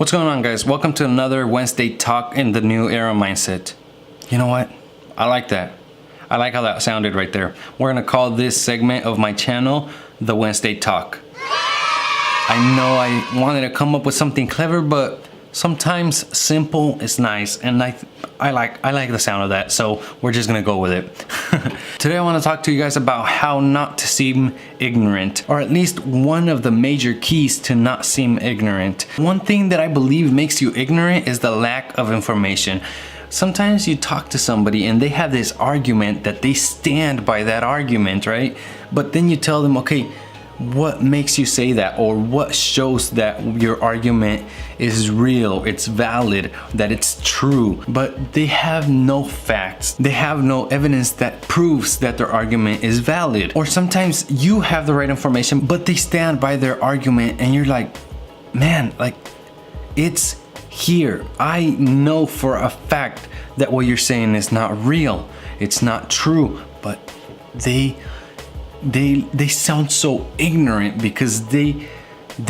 What's going on, guys? Welcome to another Wednesday talk in the new era mindset. You know what? I like that. I like how that sounded right there. We're gonna call this segment of my channel the Wednesday talk. I know I wanted to come up with something clever, but sometimes simple is nice, and I like the sound of that, so we're just gonna go with it. Today I want to talk to you guys about how not to seem ignorant, or at least one of the major keys to not seem ignorant. One thing that I believe makes you ignorant is the lack of information. Sometimes you talk to somebody and they have this argument that they stand by that argument, right? But then you tell them, okay, what makes you say that, or what shows that your argument is real, it's valid, that it's true? But they have no facts, they have no evidence that proves that their argument is valid. Or sometimes you have the right information but they stand by their argument and you're like, man, like, it's here. I know for a fact that what you're saying is not real, it's not true, but they sound so ignorant because they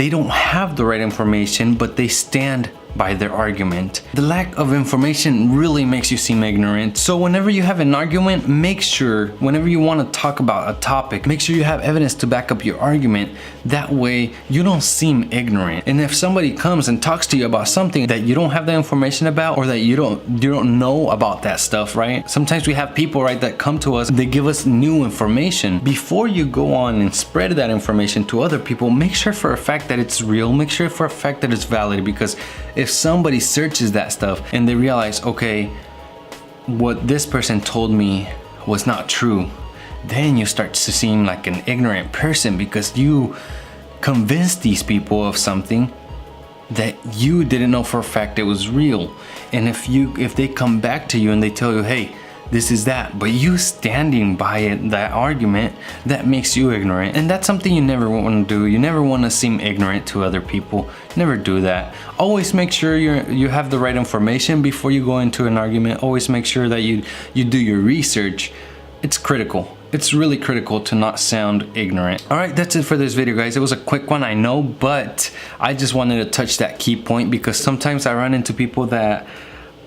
don't have the right information, but they stand by their argument. The lack of information really makes you seem ignorant. So whenever you have an argument, make sure, whenever you want to talk about a topic, make sure you have evidence to back up your argument. That way you don't seem ignorant. And if somebody comes and talks to you about something that you don't have the information about, or that you don't know about that stuff, right? Sometimes we have people, right, that come to us, they give us new information. Before you go on and spread that information to other people, make sure for a fact that it's real, make sure for a fact that it's valid, because if somebody searches that stuff and they realize, okay, what this person told me was not true, then you start to seem like an ignorant person because you convinced these people of something that you didn't know for a fact it was real. And if they come back to you and they tell you, hey, this is that, but you standing by it, that argument, that makes you ignorant. And that's something you never want to do. You never want to seem ignorant to other people. Never do that. Always make sure you have the right information before you go into an argument. Always make sure that you do your research. It's critical. It's really critical to not sound ignorant. All right, that's it for this video, guys. It was a quick one, I know, but I just wanted to touch that key point because sometimes I run into people that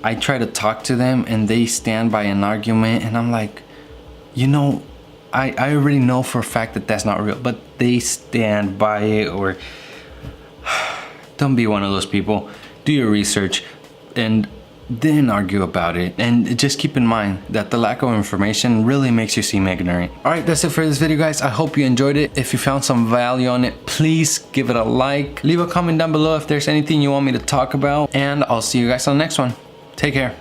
I try to talk to them and they stand by an argument and I'm like, you know, I already know for a fact that that's not real, but they stand by it. Or don't be one of those people. Do your research and then argue about it. And just keep in mind that the lack of information really makes you seem ignorant. All right, that's it for this video, guys. I hope you enjoyed it. If you found some value on it, please give it a like. Leave a comment down below if there's anything you want me to talk about, and I'll see you guys on the next one. Take care.